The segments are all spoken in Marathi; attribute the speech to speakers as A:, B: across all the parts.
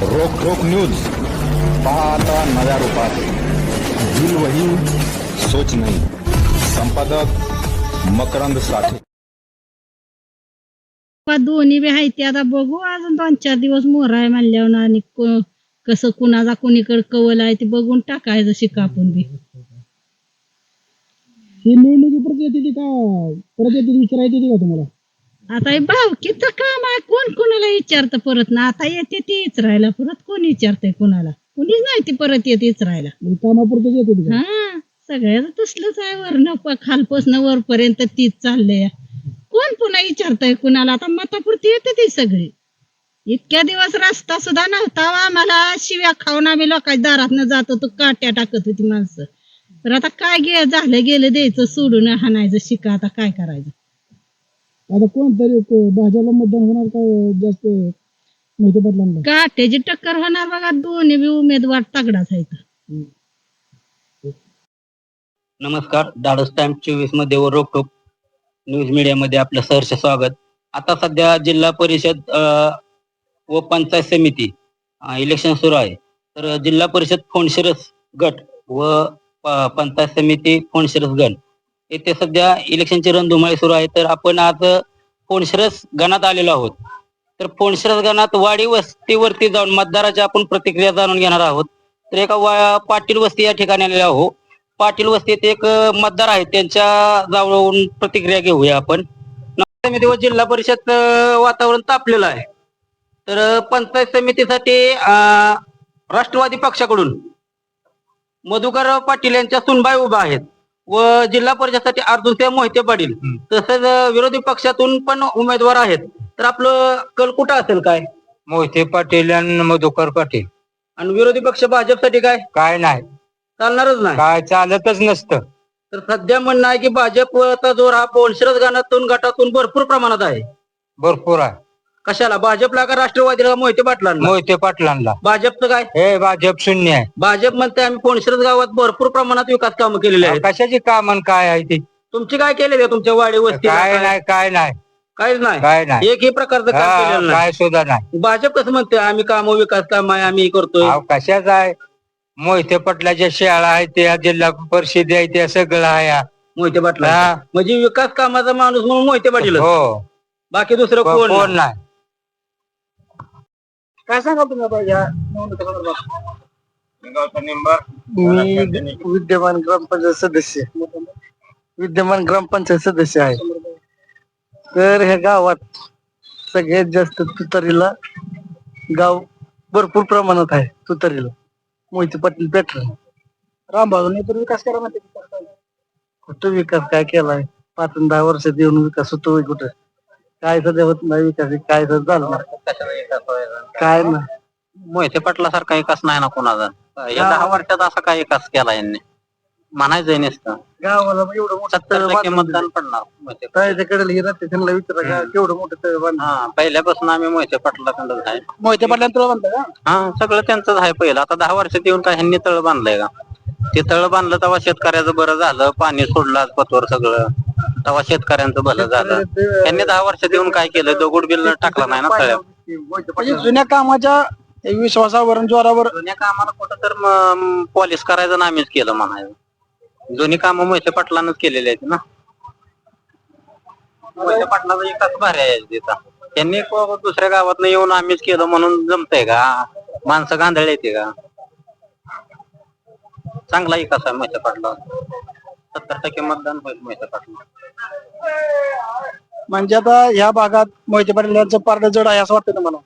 A: रोक न्यूज पाहता नव्या रूपात. दिल वही सोच नहीं. संपादक मकरंद साठे.
B: दोन्ही बी आहे ते. आता बघू अजून 2-4 दिवस मोहर आहे म्हणल्यावर आणि कसं कुणाचा कोणीकडे कवल आहे ते बघून टाकायचं शिका आपण बी.
C: ही निवडणुकी परत येते का परत येते विचारायची का तुम्हाला?
B: आता हे भावकीचं काम आहे, कोण कोणाला विचारतं परत ना. आता येते ती इचरायला, परत कोण विचारतंय कोणाला? कुणीच नाही ती परत येते इचरायला.
C: कामापुरतं येते का?
B: हा, सगळ्याच तसलंच आहे. वरनं खालपासून वरपर्यंत तीच चाललंय. कोण पुन्हा विचारतंय कुणाला? आता मतापुरती येते ती सगळी. इतक्या दिवस रस्ता सुद्धा नव्हता, आम्हाला शिव्या खाऊन आम्ही लोकांच्या दारातनं जात होतो, काट्या टाकत होती माणसं. तर आता काय झालं गेलं द्यायचं सोडून, हाणायचं शिका. आता काय करायचं?
C: आता कोणतरी भाजपला मतदान होणार का जास्त मोहिते पाटलांना?
B: काट्याची टक्कर होणार बघा. दोन्ही बी उमेदवार तगडाच आहेत.
D: नमस्कार. धाडस टाइम 24 मध्ये व रोकटोक न्यूज मीडियामध्ये आपलं सहर्ष स्वागत. आता सध्या जिल्हा परिषद व पंचायत समिती इलेक्शन सुरू आहे. तर जिल्हा परिषद फोंडशिरस गट व पंचायत समिती फोंडशिरस गण येथे सध्या इलेक्शनची रणधुमाळी सुरू आहे. तर आपण आज फोंडशिरस गणात आलेलो आहोत. तर फोंडशिरस गणात वाडी वस्तीवरती जाऊन मतदाराच्या आपण प्रतिक्रिया जाणून घेणार आहोत. तर एका पाटील वस्ती या ठिकाणी आलेलो आहोत. पाटील वस्तीत एक मतदार आहेत, त्यांच्या जवळून प्रतिक्रिया घेऊया आपण. समिती व जिल्हा परिषद वातावरण तापलेलं आहे. तर पंचायत समितीसाठी राष्ट्रवादी पक्षाकडून मधुकर पाटील यांच्या सुनबाई उभा आहेत व जिल्हा परिषदसाठी अर्जुनसिंह मोहिते पाटील, तसेच विरोधी पक्षातून पण उमेदवार आहेत. तर आपलं कल कुठं असेल? काय
E: मोहिते पाटील आणि मधुकर पाटील.
D: आणि विरोधी पक्ष भाजपसाठी काय
E: नाही,
D: चालणारच नाही,
E: काय चालतच नसतं.
D: तर सध्या म्हणणं आहे की भाजपचा जोर हा फोंडशिरस गटातून भरपूर प्रमाणात आहे.
E: भरपूर आहे.
D: कशाला? भाजपला का राष्ट्रवादीला? मोहिते पाटलांना.
E: मोहिते पाटलांना.
D: भाजपचं काय?
E: हे भाजप शून्य आहे.
D: भाजप म्हणते आम्ही फोंडशिरस गावात भरपूर प्रमाणात विकास कामं केलेली आहेत.
E: कशाची काम काय आहे ती?
D: तुमची काय केलेली आहे तुमच्या वाडी वस्ती?
E: काय नाही, काय नाही,
D: काहीच नाही.
E: काय नाही,
D: एकही प्रकारचं काम केलेलं नाही.
E: काय सुद्धा नाही.
D: भाजप कसं म्हणते आम्ही काम विकास काम आहे आम्ही करतोय?
E: कशाच आहे? मोहिते पाटलाच्या शाळा आहेत, त्या जिल्हा परिषद आहे, त्या सगळं आहे.
D: मोहिते पाटील म्हणजे विकास कामाचा माणूस म्हणून मोहिते पाटील.
E: हो,
D: बाकी दुसरं
E: कोण नाही.
C: काय सांगा तुम्ही आता या विद्यमान ग्रामपंचायत सदस्य आहे. तर ह्या गावात सगळ्यात जास्त तुतारीला गाव भरपूर प्रमाणात आहे. तुतारीला मोहिते पाटील पॅटर्न. रामभाऊने तर विकास करा म्हणते. कुठं विकास काय केलाय? 5-10 वर्षात येऊन विकास होतो कुठं? काय सध्या होत नाही विकास. काय सध्या झालं काय ना.
D: मोहिते पाटला सारखा विकास नाही ना कोणाचा. या 10 वर्षात असा काय विकास केला यांनी म्हणायचं नसतं.
C: गावाला एवढं मोठं
D: 70% मतदान पडणार.
C: तळ्याच्याकडे राहते त्यांना विचारा केवढं मोठं तळ बांधलं.
D: पहिल्यापासून आम्ही मोहिते पाटलाकडे आहे.
C: मोहिते पाटलांना तळ बांधलं का?
D: हा, सगळं त्यांचंच आहे पहिलं. आता 10 वर्षात येऊन काय ह्यांनी तळ बांधलंय का? ते तळ बांधलं तेव्हा शेतकऱ्याचं बरं झालं. पाणी सोडलं पतवर सगळं, तेव्हा शेतकऱ्यांचं भलं झालं. त्यांनी 10 वर्षात येऊन काय केलं? दगड बिल टाकला नाही ना तळ्यात.
C: म्हणजे जुन्या कामाच्या विश्वासावर जोरावर
D: जुन्या कामाला कुठं तर पॉलिश करायचं ना आम्हीच केलं म्हणायचं. जुनी कामं मोहिते पाटलांनाच केलेली आहेत ना. मोहिते पाटलाचा विकास भारी आहे तिथं. त्यांनी दुसऱ्या गावात येऊन आम्हीच केलं म्हणून जमतंय का? माणसं गांधळे येते का? चांगला विकास आहे मोहिते पाटला. 70% मतदान होईल मोहिते पाटला.
C: म्हणजे आता ह्या भागात मोहिते पाटील यांचं पारडं जड आहे असं वाटतं तुम्हाला?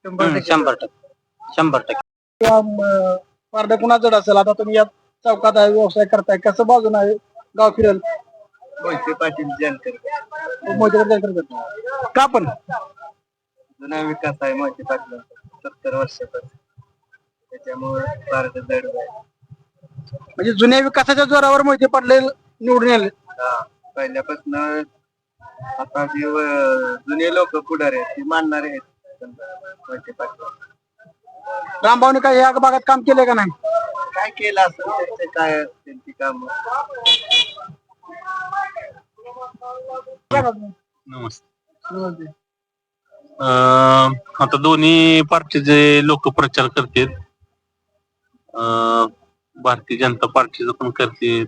D: 100%.
C: पारडं कुणा जड असेल? आता तुम्ही या चौकात आहे, व्यवसाय करताय, कसं बाजून आहे गाव फिरेल?
E: मोहिते पाटील
C: मोहिते पाटील करतात का? पण
E: जुना विकास आहे मोहिते पाटला 70 वर्षापासून, त्याच्यामुळे भारत जड आहे.
C: म्हणजे जुन्या विकासाच्या जोरावर मोहिते पाटील निवडून आले.
E: पहिल्यापासून आता जे जुने लोक पुढारी आहेत ते मानणारे आहेत मोहिते पाटील.
C: रामभाऊने काय या भागात काम केलंय का नाही?
E: काय केलं असं त्यांचे काय त्यांची काम.
D: नमस्ते.
F: आता दोन्ही पार्टीचे लोक प्रचार करतात. भारतीय जनता पार्टीचा पण करते,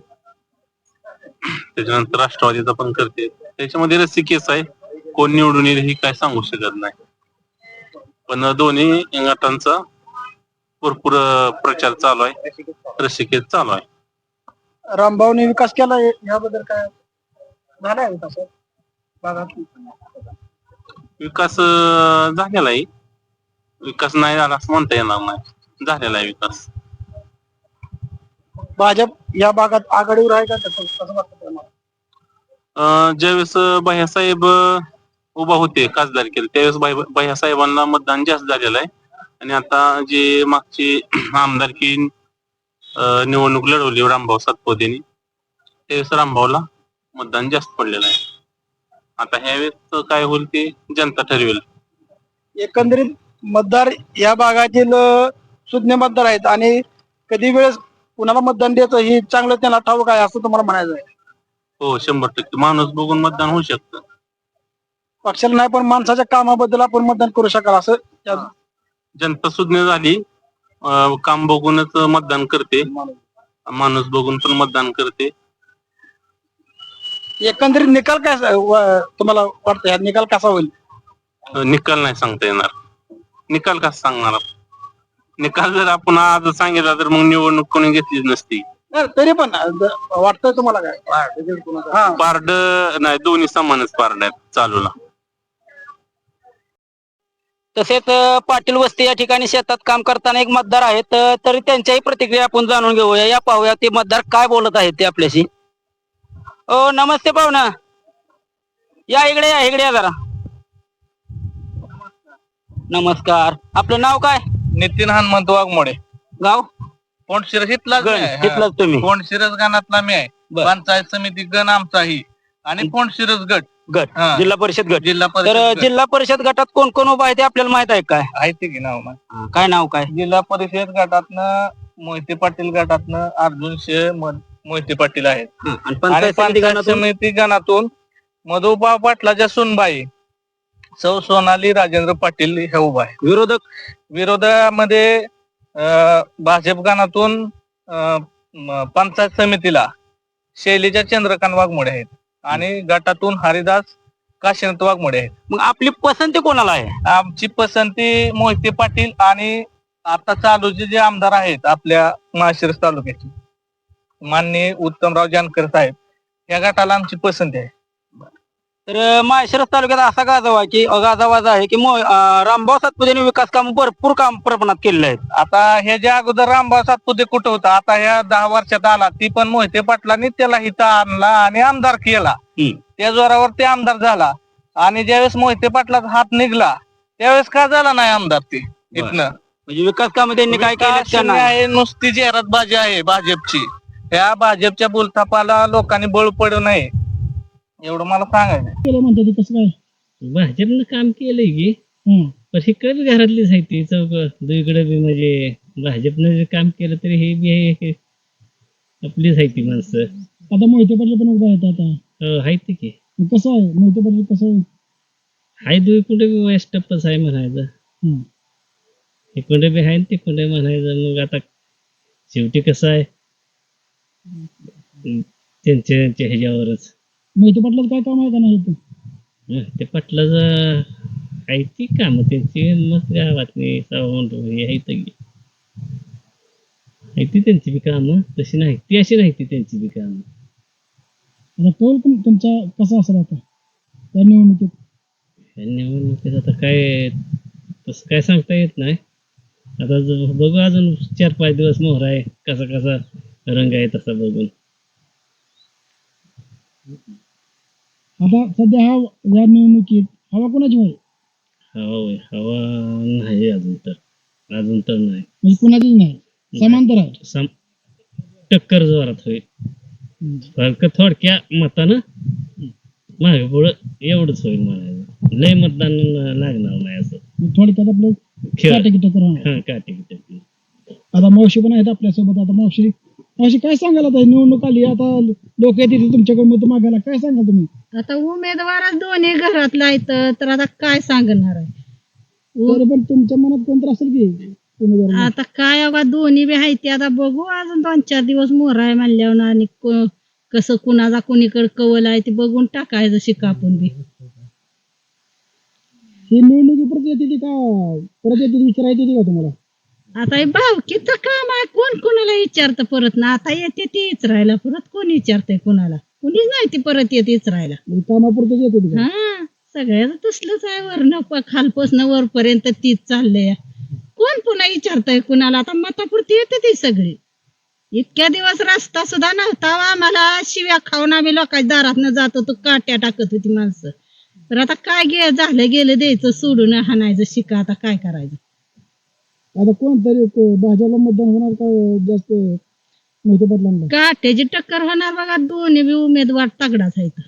F: त्याच्यानंतर राष्ट्रवादीचा पण करते. त्याच्यामध्ये रस्सीकेस आहे, कोण निवडून येईल हे काय सांगू शकत नाही. पण दोन्ही गटांचा भरपूर प्रचार चालू आहे, रस्सीकेस चालू आहे.
C: रामभाऊने विकास केला याबद्दल काय झालाय विकास भागात?
F: विकास झालेला आहे, विकास नाही झाला असं म्हणता येणार नाही, झालेला आहे विकास.
C: भाजप या भागात आघाडीवर आहे का, कसं वाटतं तुम्हाला?
F: ज्यावेळेस भैयासाहेब उभा होते खासदारकीला, त्यावेळेस भैयासाहेबांना मतदान जास्त झालेलं आहे. आणि आता जे मागची आमदारकी निवडणूक लढवली रामभाऊ सातपुतेनी, त्यावेळेस रामभाऊला मतदान जास्त पडलेलं आहे. आता ह्यावेळेस काय होईल ते जनता ठरवेल.
C: एकंदरीत मतदार या भागातील सुज्ञ मतदार आहेत आणि कधी वेळेस कुणाला मतदान द्यायचं हे चांगलं त्यांना ठाऊक आहे असं तुम्हाला म्हणायचं आहे?
F: हो, 100% माणूस बघून मतदान होऊ शकतं.
C: पक्षाला नाही पण माणसाच्या कामाबद्दल आपण मतदान करू शकाल असं
F: जनता सुज्ञ झाली, काम बघूनच मतदान करते, माणूस बघून पण मतदान करते.
C: एकंदरीत निकाल काय तुम्हाला वाटतं, हा निकाल कसा होईल?
F: निकाल नाही सांगता येणार. निकाल कसा सांगणार आपण? निकाल जर आपण आज सांगितला तर मग निवडणूक कोणी घेतलीच नसती.
C: तरी पण वाटतंय तुम्हाला काय? हा,
F: पारड नाही, दोन्ही समानच पारड आहेत चालूला.
D: तसेच पाटील वस्ती या ठिकाणी शेतात काम करताना एक मतदार आहेत, तरी त्यांच्याही प्रतिक्रिया आपण जाणून घेऊया. या पाहूया ते मतदार काय बोलत आहेत ते आपल्याशी. ओ नमस्ते पाहुणा, या इकडे या जरा. नमस्कार, आपलं नाव काय?
E: नितीन हनुमंत वाघमोडे,
D: गाव?
E: कोंडशिरस इथलाच मी आहे.
D: तिथलंच तुम्ही?
E: कोंडशिरस गणातला मी आहे.
D: बर.
E: पंचायत समिती गण आमचाही आणि कोंडशिरस गट,
D: गट,
E: हा.
D: जिल्हा परिषद गट.
E: जिल्हा
D: तर
E: परिषद गट.
D: जिल्हा परिषद गटात कोण कोण उभा आहे ते आपल्याला माहित आहे काय?
E: आहे ते की नाव मग.
D: काय नाव काय?
E: जिल्हा परिषद गटातनं मोहिते पाटील गटातनं अर्जुन शे मोहिते पाटील आहेत.
D: आणि
E: आणि
D: पंचायत समिती
E: पंचायत
D: गणातून?
E: समिती गणातून मधुबा पाटलाच्या सुनबाई सौ सोनाली राजेंद्र पाटील हे उभा आहे. विरोधामध्ये भाजप गणातून पंचायत समितीला शैलीजा चंद्रकांत वाघमोडे आहेत आणि गटातून हरिदास काशीनाथ वाघमोडे आहेत.
D: मग आपली पसंती कोणाला आहे?
E: आमची पसंती मोहिते पाटील आणि आता चालूचे जे आमदार आहेत आपल्या माळशिरस तालुक्याचे माननीय उत्तमराव जानकर साहेब, या गटाला आमची पसंती आहे.
D: तर माळशिरस तालुक्यात असा गाजावाजा आहे की रामभाऊ सातपुतेने विकास काम भरपूर काम प्रमाणात केलेले आहेत.
E: आता ह्याच्या अगोदर रामभाऊ सातपुते कुठं होता, आता ह्या 10 वर्षात आला, ती पण मोहिते पाटलांनी त्याला इथं आणला आणि आमदार केला. त्या जोरावर ते आमदार झाला. आणि ज्यावेळेस मोहिते पाटलाचा हात निघला त्यावेळेस का झाला नाही आमदार ते इथनं?
D: म्हणजे विकास काम त्यांनी काय केलं
E: आहे, नुसती जाहिरातबाजी आहे भाजपची. ह्या भाजपच्या बोलतापाला लोकांनी बळ पडू नये एवढं मला सांगायचं.
C: केलं म्हणते ते कसं काय?
G: भाजपनं काम केलंय की, पण हे कधी घरातलीच आहे ती चौक दुईकडे बी. म्हणजे भाजपनं जे काम केलं तरी हे बी आहे, आपलीच आहे ती माणसं.
C: आता मोहिते पाटील पण उभा आहेत आता.
G: आहेत ते की,
C: कसं आहे मोहिते पाटील कसं
G: हाय दुईकडे बी वयस्टप्पच आहे म्हणायचं. इकडे बी आहे ते कुठे म्हणायचं. मग आता शेवटी कसं आहे त्यांच्या ह्याच्यावरच.
C: मोहिते पाटलाचं काय काम आहे का नाही?
G: ते पाटलाचं आहे ती काम त्यांची, मस्त गावातली आहे ती त्यांची बी कामं तशी नाही, ती अशी नाही ती त्यांची बी कामं.
C: आता कौल तुमचा कसा असेल आता त्या निवडणुकीत?
G: निवडणुकीत आता काय तसं काय सांगता येत नाही. आता बघू, अजून 4-5 दिवस मोहर आहे, कसा रंग आहे तसा बघून.
C: आता सध्या या निवडणुकीत हवा कोणाची होईल?
G: हवा नाही अजून तर नाही,
C: म्हणजे कुणाचीच नाही, समांतर आहे.
G: टक्कर जोरात होईल. फक्त थोडक्या मतानं मागे पुढं एवढंच होईल म्हणायचं. लय मतदान लागणार नाही असं.
C: थोडक्यात आपलं काटेकी टक्कर होणार.
G: काटेकी.
C: आता मावशी पण आहेत आपल्यासोबत. आता मावशी काय सांगाल? आता निवडणूक आली, आता लोक येतील तुमच्याकडे मत मागायला, काय सांगाल तुम्ही?
B: आता उमेदवारच दोन्ही घरातला आहेत तर आता काय सांगणार आहे.
H: पण तुमच्या मनात कोणतं असेल की उमेदवार
B: आता काय अगं दोन्ही बी आहे ते आता बघू अजून 2-4 दिवस मोहर आहे म्हणल्यावर आणि कसं कुणाचा कुणीकडे कवल आहे ते बघून टाकायचं शिका आपण बी.
H: ही निवडणुकी परत येते का परत येते विचारायची येते का तुम्हाला
B: आता हे भावकीचं काम आहे कोण कुणाला विचारतं परत ना आता येते ती इचरायला परत कोण विचारतंय कुणाला कुणीच नाही ती परत येते इचरायला.
H: म्हणजे कामापुरतच येते ती का?
B: हा सगळ्याच तसलंच आहे वरनं खालपासून वरपर्यंत तीच चाललंय. कोण पुन्हा विचारतंय कुणाला आता मतापुरती येते ती सगळी. इतक्या दिवस रस्ता सुद्धा नव्हता आम्हाला शिव्या खाऊन आम्ही लोकांच्या दारातनं जात होतो काट्या टाकत होती माणसं. तर आता काय झालं गेलं द्यायचं सोडून हाणायचं शिका आता काय करायचं.
H: आता कोणतरी भाजपला मतदान होणार का जास्त मोहिते पाटलांना
B: काट्याची टक्कर होणार बघा दोन्ही बी उमेदवार तगडाच आहेत.